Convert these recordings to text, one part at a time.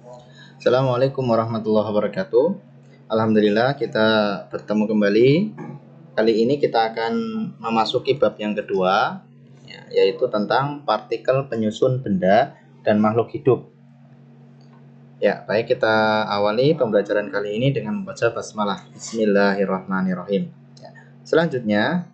Assalamualaikum warahmatullahi wabarakatuh. Alhamdulillah kita bertemu kembali. Kali ini kita akan memasuki bab yang kedua, yaitu tentang partikel penyusun benda dan makhluk hidup. Ya, baik, kita awali pembelajaran kali ini dengan membaca basmalah. Bismillahirrahmanirrahim. Selanjutnya,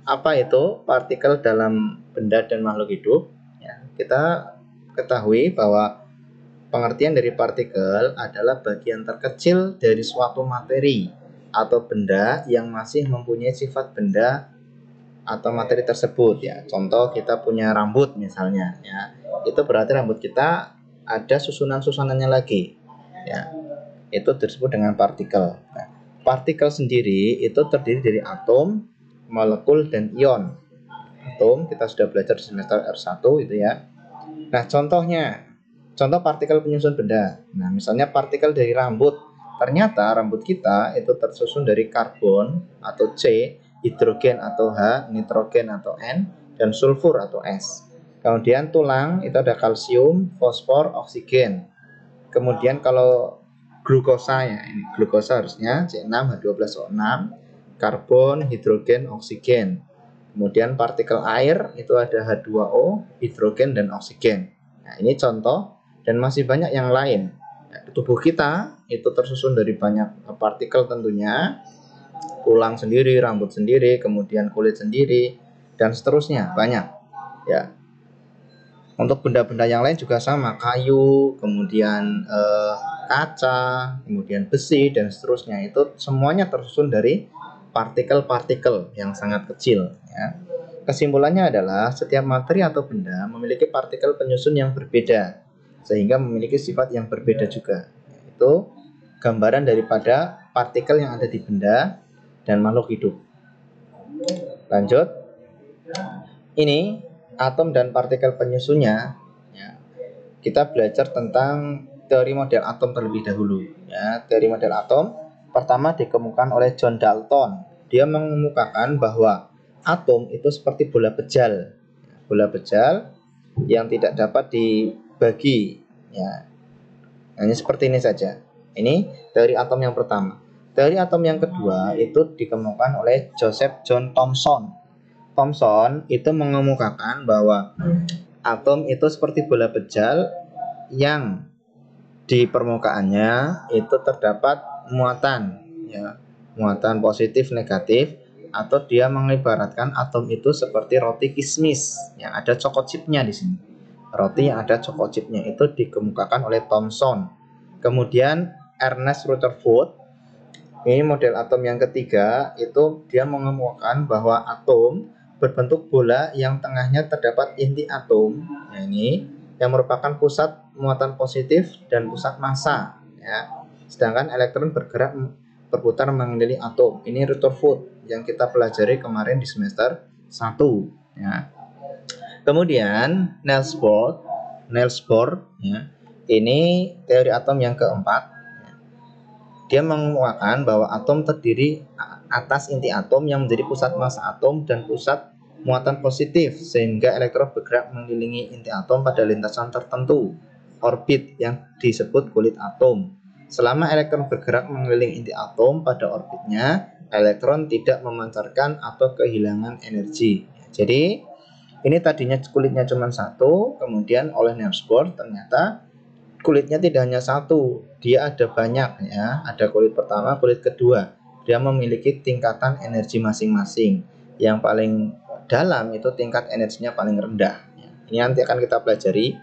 apa itu partikel dalam benda dan makhluk hidup? Kita ketahui bahwa pengertian dari partikel adalah bagian terkecil dari suatu materi atau benda yang masih mempunyai sifat benda atau materi tersebut. Ya, contoh kita punya rambut misalnya. Ya, itu berarti rambut kita ada susunan-susunannya lagi. Ya, itu disebut dengan partikel. Nah, partikel sendiri itu terdiri dari atom, molekul, dan ion. Atom kita sudah belajar di semester R1 itu ya. Nah, contoh partikel penyusun benda. Nah, misalnya partikel dari rambut. Ternyata rambut kita itu tersusun dari karbon atau C, hidrogen atau H, nitrogen atau N, dan sulfur atau S. Kemudian tulang itu ada kalsium, fosfor, oksigen. Kemudian kalau glukosa, ya ini glukosa harusnya C6H12O6, karbon, hidrogen, oksigen. Kemudian partikel air itu ada H2O, hidrogen, dan oksigen. Nah, ini contoh dan masih banyak yang lain. Nah, tubuh kita itu tersusun dari banyak partikel tentunya. Tulang sendiri, rambut sendiri, kemudian kulit sendiri, dan seterusnya banyak. Ya. Untuk benda-benda yang lain juga sama, kayu, kemudian kaca, kemudian besi, dan seterusnya. Itu semuanya tersusun dari partikel-partikel yang sangat kecil. Ya. Kesimpulannya adalah setiap materi atau benda memiliki partikel penyusun yang berbeda, sehingga memiliki sifat yang berbeda juga. Itu gambaran daripada partikel yang ada di benda dan makhluk hidup. Lanjut. Ini atom dan partikel penyusunnya. Ya. Kita belajar tentang teori model atom terlebih dahulu. Ya, teori model atom pertama dikemukakan oleh John Dalton. Dia mengemukakan bahwa atom itu seperti bola bejal. Bola bejal yang tidak dapat dibagi. Ya. Nah, ini seperti ini saja. Ini teori atom yang pertama. Teori atom yang kedua itu dikemukakan oleh Joseph John Thomson. Thomson itu mengemukakan bahwa atom itu seperti bola bejal yang di permukaannya itu terdapat muatan, ya, muatan positif negatif, atau dia mengibaratkan atom itu seperti roti kismis yang ada coko chipnya di sini. Roti yang ada coko chipnya itu dikemukakan oleh Thomson. Kemudian Ernest Rutherford, ini model atom yang ketiga, itu dia mengemukakan bahwa atom berbentuk bola yang tengahnya terdapat inti atom. Nah, ini yang merupakan pusat muatan positif dan pusat massa, ya. Sedangkan elektron berputar mengelilingi atom. Ini Rutherford yang kita pelajari kemarin di semester 1, ya. Kemudian Niels Bohr, ya. Ini teori atom yang keempat. Dia menguatkan bahwa atom terdiri atas inti atom yang menjadi pusat massa atom dan pusat muatan positif, sehingga elektron bergerak mengelilingi inti atom pada lintasan tertentu, orbit yang disebut kulit atom. Selama elektron bergerak mengelilingi inti atom pada orbitnya, elektron tidak memancarkan atau kehilangan energi. Jadi ini tadinya kulitnya cuma satu, kemudian oleh Niels Bohr ternyata kulitnya tidak hanya satu, dia ada banyak, ya. Ada kulit pertama, kulit kedua. Dia memiliki tingkatan energi masing-masing. Yang paling dalam itu tingkat energinya paling rendah. Ini nanti akan kita pelajari.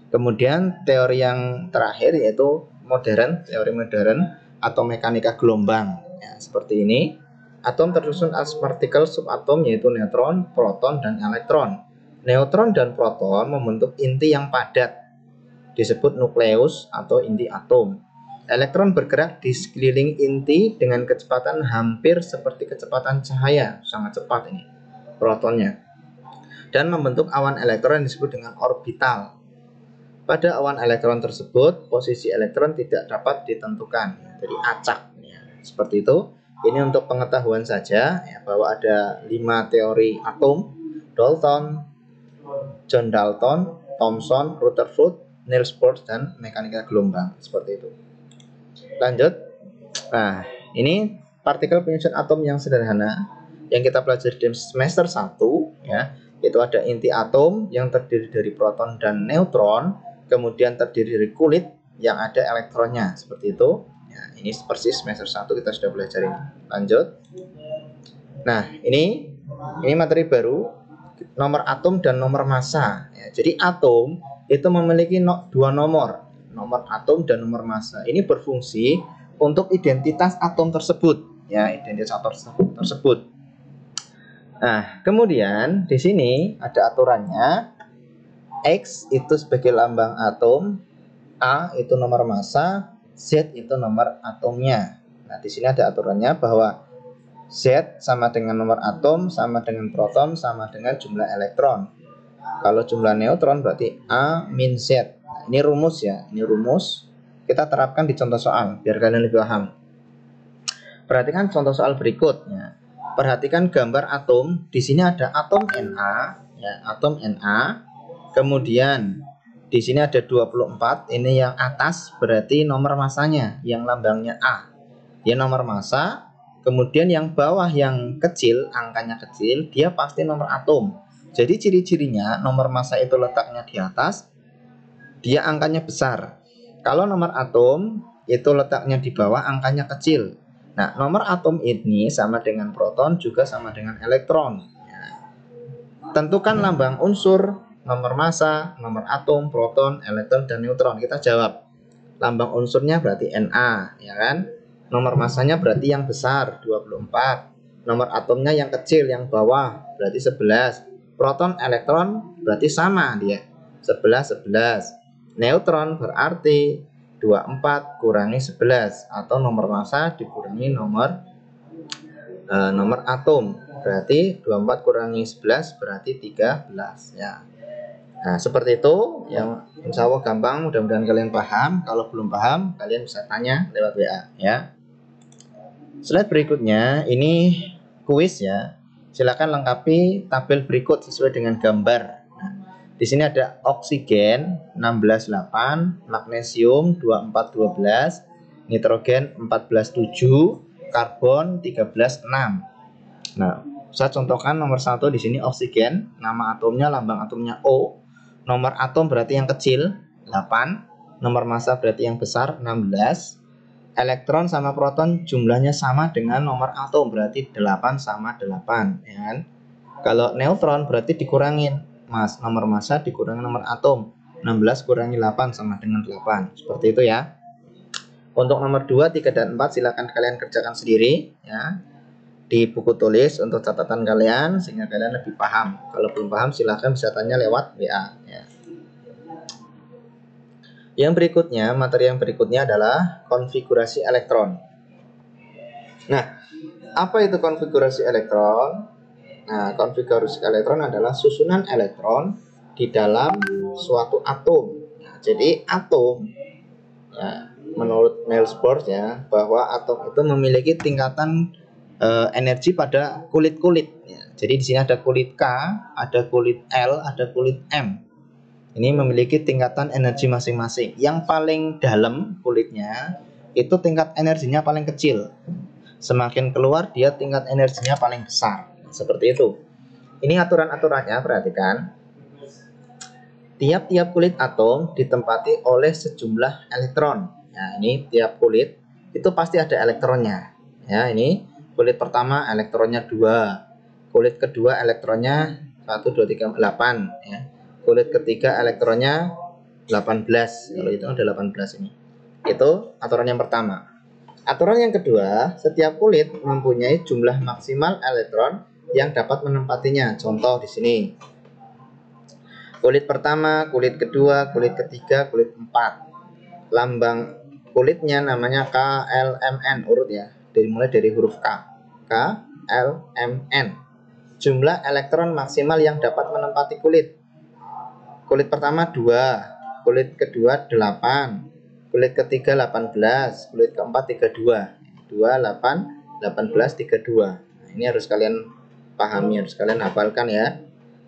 Kemudian teori yang terakhir yaitu teori modern atau mekanika gelombang. Ya, seperti ini. Atom tersusun atas partikel subatom yaitu neutron, proton, dan elektron. Neutron dan proton membentuk inti yang padat, disebut nukleus atau inti atom. Elektron bergerak di sekeliling inti dengan kecepatan hampir seperti kecepatan cahaya, sangat cepat ini protonnya, dan membentuk awan elektron yang disebut dengan orbital. Pada awan elektron tersebut, posisi elektron tidak dapat ditentukan, jadi acak, ya. Seperti itu. Ini untuk pengetahuan saja, ya, bahwa ada 5 teori atom: John Dalton, Thomson, Rutherford, Niels Bohr, dan mekanika gelombang. Seperti itu. Lanjut. Nah, ini partikel penyusun atom yang sederhana yang kita pelajari di semester 1 ya. Itu ada inti atom yang terdiri dari proton dan neutron, kemudian terdiri dari kulit yang ada elektronnya. Seperti itu. Ya, ini persis semester 1 kita sudah pelajari. Lanjut. Nah, ini materi baru, nomor atom dan nomor massa. Ya, jadi atom itu memiliki dua nomor atom dan nomor massa. Ini berfungsi untuk identitas atom tersebut, ya, identitas atom tersebut. Nah, kemudian di sini ada aturannya. X itu sebagai lambang atom, A itu nomor massa, Z itu nomor atomnya. Nah, di sini ada aturannya bahwa Z sama dengan nomor atom, sama dengan proton, sama dengan jumlah elektron. Kalau jumlah neutron berarti A min Z. Nah, ini rumus ya, ini rumus. Kita terapkan di contoh soal biar kalian lebih paham. Perhatikan contoh soal berikutnya. Perhatikan gambar atom. Di sini ada atom Na, ya, atom Na. Kemudian di sini ada 24. Ini yang atas berarti nomor massanya, yang lambangnya A. Dia nomor massa. Kemudian yang bawah yang kecil, angkanya kecil, dia pasti nomor atom. Jadi ciri-cirinya nomor massa itu letaknya di atas, dia angkanya besar. Kalau nomor atom itu letaknya di bawah, angkanya kecil. Nah, nomor atom ini sama dengan proton, juga sama dengan elektron. Ya. Tentukan lambang unsur, nomor massa, nomor atom, proton, elektron, dan neutron. Kita jawab. Lambang unsurnya berarti Na, ya kan? Nomor massanya berarti yang besar, 24. Nomor atomnya yang kecil, yang bawah, berarti 11. Proton, elektron berarti sama dia, 11. Neutron berarti 24 kurangi 11, atau nomor massa dikurangi nomor atom, berarti 24 kurangi 11 berarti 13 ya. Nah, seperti itu yang insya Allah gampang, mudah-mudahan kalian paham. Kalau belum paham kalian bisa tanya lewat WA ya. Slide berikutnya ini kuis ya. Silakan lengkapi tabel berikut sesuai dengan gambar. Di sini ada oksigen 16,8, magnesium 24,12, nitrogen 14,7, karbon 13,6. Nah, saya contohkan nomor 1 di sini oksigen, nama atomnya, lambang atomnya O. Nomor atom berarti yang kecil 8, nomor massa berarti yang besar 16. Elektron sama proton jumlahnya sama dengan nomor atom, berarti 8 sama 8 ya kan? Kalau neutron berarti dikurangin nomor massa dikurangi nomor atom, 16 kurangi 8 sama dengan 8. Seperti itu ya. Untuk nomor 2, 3, dan 4 silakan kalian kerjakan sendiri ya, di buku tulis untuk catatan kalian sehingga kalian lebih paham. Kalau belum paham silakan bisa tanya lewat WA ya. Yang berikutnya, materi yang berikutnya adalah konfigurasi elektron. Nah, apa itu konfigurasi elektron? Nah, konfigurasi elektron adalah susunan elektron di dalam suatu atom. Nah, jadi atom, ya, menurut Niels Bohr ya, bahwa atom itu memiliki tingkatan energi pada kulit-kulit. Ya. Jadi di sini ada kulit K, ada kulit L, ada kulit M. Ini memiliki tingkatan energi masing-masing. Yang paling dalam kulitnya itu tingkat energinya paling kecil. Semakin keluar dia tingkat energinya paling besar. Seperti itu. Ini aturan-aturannya, perhatikan. Tiap-tiap kulit atom ditempati oleh sejumlah elektron. Nah, ini tiap kulit itu pasti ada elektronnya. Ya, ini kulit pertama elektronnya 2. Kulit kedua elektronnya 1, 2, 3, 8 ya. Kulit ketiga elektronnya 18. Kalau itu ada 18 ini. Itu aturan yang pertama. Aturan yang kedua, setiap kulit mempunyai jumlah maksimal elektron yang dapat menempatinya. Contoh di sini. Kulit pertama, kulit kedua, kulit ketiga, kulit 4. Lambang kulitnya namanya KLMN, urut ya. Mulai dari huruf K. KLMN. Jumlah elektron maksimal yang dapat menempati kulit. Kulit pertama 2, kulit kedua 8, kulit ketiga 18, kulit keempat 32. 2, 8, 18, 32. Nah, ini harus kalian pahami, harus kalian hafalkan ya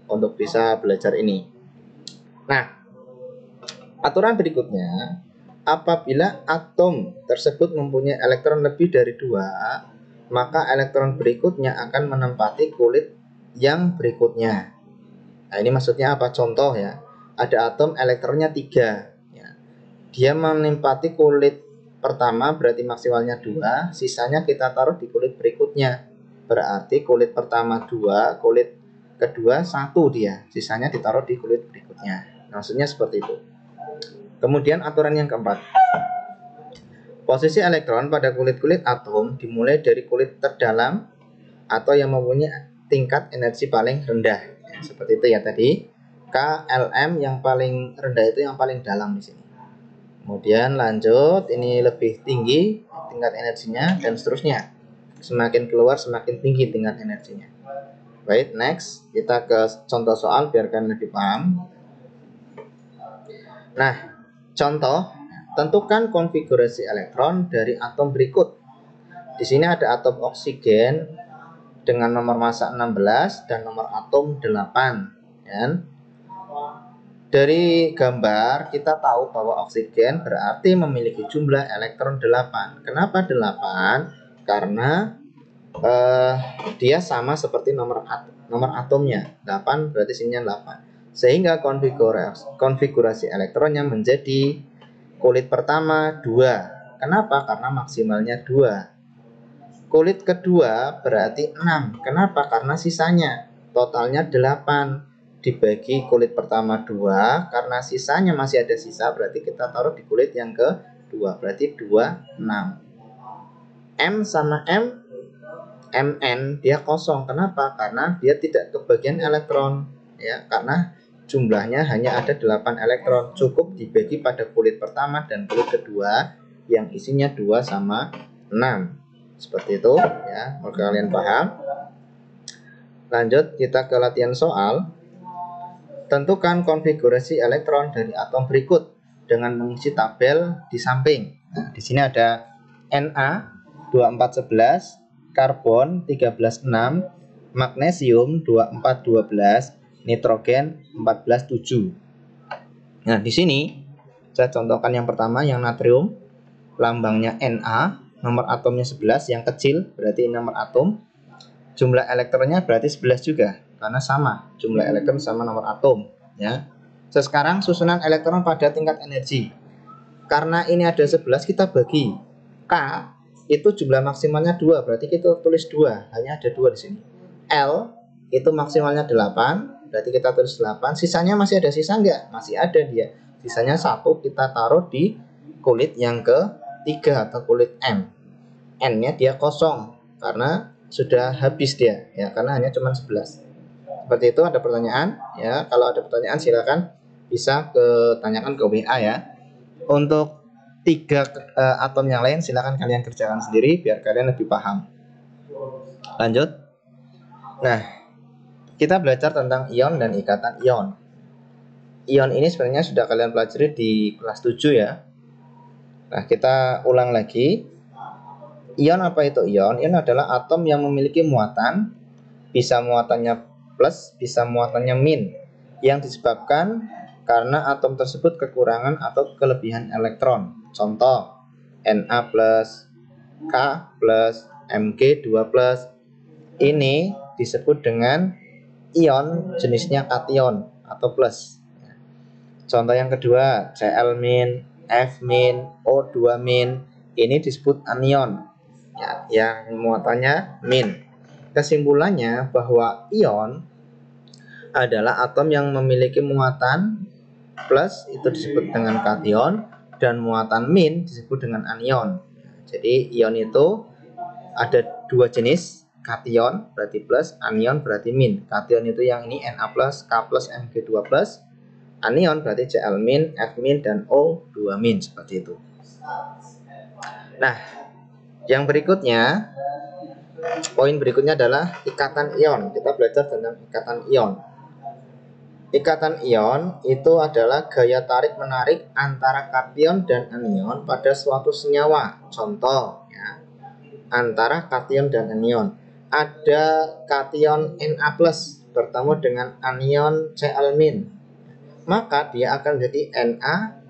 untuk bisa belajar ini. Nah, Aturan berikutnya, apabila atom tersebut mempunyai elektron lebih dari 2, maka elektron berikutnya akan menempati kulit yang berikutnya. Nah, ini maksudnya apa? Contoh ya, ada atom elektronnya 3 ya. Dia menempati kulit pertama berarti maksimalnya 2, sisanya kita taruh di kulit berikutnya. Berarti kulit pertama 2, kulit kedua 1 dia, sisanya ditaruh di kulit berikutnya. Maksudnya seperti itu. Kemudian aturan yang keempat, posisi elektron pada kulit-kulit atom dimulai dari kulit terdalam atau yang mempunyai tingkat energi paling rendah. Ya, seperti itu ya tadi. KLM yang paling rendah itu yang paling dalam di sini. Kemudian lanjut, ini lebih tinggi tingkat energinya dan seterusnya. Semakin keluar semakin tinggi tingkat energinya. Baik, next kita ke contoh soal biar kalian lebih paham. Nah, contoh, tentukan konfigurasi elektron dari atom berikut. Di sini ada atom oksigen dengan nomor massa 16 dan nomor atom 8. Ya. Dari gambar kita tahu bahwa oksigen berarti memiliki jumlah elektron 8. Kenapa 8? Karena dia sama seperti nomor atomnya. 8 berarti sininya 8. Sehingga konfigurasi elektronnya menjadi kulit pertama 2. Kenapa? Karena maksimalnya 2. Kulit kedua berarti 6. Kenapa? Karena sisanya totalnya 8 dibagi kulit pertama 2, karena sisanya masih ada sisa berarti kita taruh di kulit yang kedua, berarti 2 6. M sama M, Mn dia kosong. Kenapa? Karena dia tidak kebagian elektron ya, karena jumlahnya hanya ada 8 elektron, cukup dibagi pada kulit pertama dan kulit kedua yang isinya 2 sama 6. Seperti itu ya, semoga kalian paham. Lanjut kita ke latihan soal. Tentukan konfigurasi elektron dari atom berikut dengan mengisi tabel di samping. Nah, di sini ada Na 2411, karbon 136, magnesium 2412, nitrogen 147. Nah, di sini saya contohkan yang pertama yang natrium, lambangnya Na, nomor atomnya 11, yang kecil berarti nomor atom. Jumlah elektronnya berarti 11 juga karena sama jumlah elektron sama nomor atom ya. Sekarang susunan elektron pada tingkat energi. Karena ini ada 11 kita bagi. K itu jumlah maksimalnya 2, berarti kita tulis 2, hanya ada 2 di sini. L itu maksimalnya 8, berarti kita tulis 8. Sisanya masih ada sisa enggak? Masih ada dia. Sisanya 1 kita taruh di kulit yang ke-3 atau kulit M. N-nya dia kosong karena sudah habis dia ya, karena hanya cuma 11. Seperti itu. Ada pertanyaan ya? Kalau ada pertanyaan silakan bisa tanyakan ke WA ya. Untuk 3 atom yang lain silakan kalian kerjakan sendiri biar kalian lebih paham. Lanjut. Nah, kita belajar tentang ion dan ikatan ion. Ion ini sebenarnya sudah kalian pelajari di kelas 7 ya. Nah, kita ulang lagi. Ion apa itu ion? Ion adalah atom yang memiliki muatan, bisa muatannya plus, bisa muatannya min, yang disebabkan karena atom tersebut kekurangan atau kelebihan elektron. Contoh, Na+, K+, Mg2+. Ini disebut dengan ion jenisnya kation atau plus. Contoh yang kedua, Cl-, F-, O2-. Ini disebut anion ya, yang muatannya min. Kesimpulannya bahwa ion adalah atom yang memiliki muatan plus itu disebut dengan kation dan muatan min disebut dengan anion. Jadi ion itu ada 2 jenis, kation berarti plus, anion berarti min. Kation itu yang ini Na+, K+, Mg2+. Anion berarti Cl-, F-, dan O2-. Seperti itu. Nah, yang berikutnya, poin berikutnya adalah ikatan ion. Kita belajar tentang ikatan ion. Ikatan ion itu adalah gaya tarik-menarik antara kation dan anion pada suatu senyawa. Contoh ya, antara kation dan anion. Ada kation Na+ bertemu dengan anion Cl-, maka dia akan menjadi Na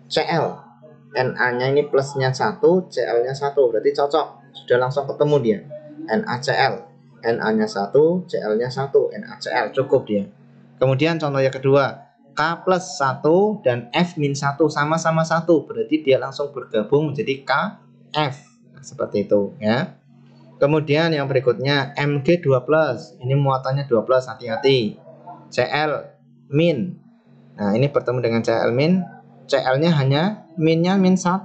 Cl. Na-nya ini plusnya 1, Cl-nya 1, berarti cocok, sudah langsung ketemu dia. NaCl, Na-nya 1, Cl-nya 1, NaCl, cukup dia. Kemudian contoh yang kedua, K plus 1 dan F min 1 sama-sama 1, berarti dia langsung bergabung menjadi KF. Nah, seperti itu ya. Kemudian yang berikutnya Mg2+, ini muatannya 12, hati-hati. Cl min. Nah, ini bertemu dengan Cl min, Cl-nya hanya minnya min 1.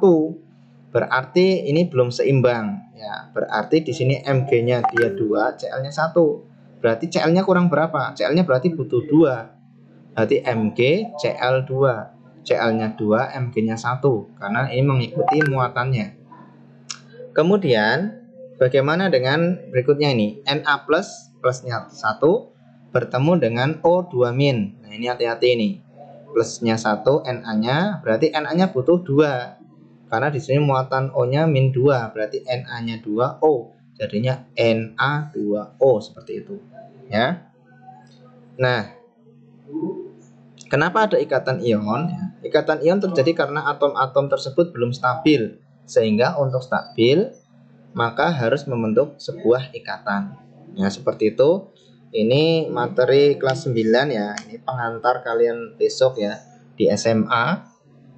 Berarti ini belum seimbang ya. Berarti di sini Mg-nya dia 2, Cl-nya 1. Berarti Cl-nya kurang berapa? Cl-nya berarti butuh 2. Berarti Mg Cl 2. Cl-nya 2, Mg-nya 1 karena ini mengikuti muatannya. Kemudian bagaimana dengan berikutnya ini? Na plus plusnya 1 bertemu dengan O2 min. Nah, ini hati-hati ini. Plusnya 1, Na-nya berarti Na-nya butuh 2. Karena di sini muatan O-nya min 2, berarti Na-nya 2O. Jadinya Na2O seperti itu, ya. Nah, kenapa ada ikatan ion? Ikatan ion terjadi karena atom-atom tersebut belum stabil. Sehingga untuk stabil maka harus membentuk sebuah ikatan. Ya, seperti itu. Ini materi kelas 9 ya. Ini pengantar kalian besok ya di SMA.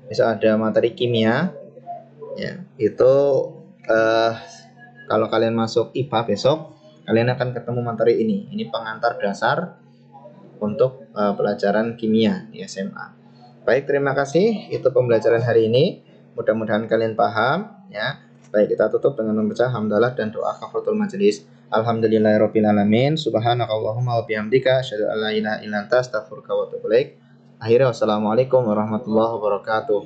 Besok ada materi kimia. Ya, itu kalau kalian masuk IPA besok, kalian akan ketemu materi ini. Ini pengantar dasar untuk pelajaran kimia di SMA. Baik, terima kasih. Itu pembelajaran hari ini. Mudah-mudahan kalian paham ya. Baik, kita tutup dengan membaca hamdalah dan doa kafaratul majelis. Alhamdulillahirabbil alamin. Subhanakallahumma wa bihamdika asyhadu an la ilaha illa anta astaghfiruka wa atubu ilaik. Akhirnya wassalamualaikum warahmatullahi wabarakatuh.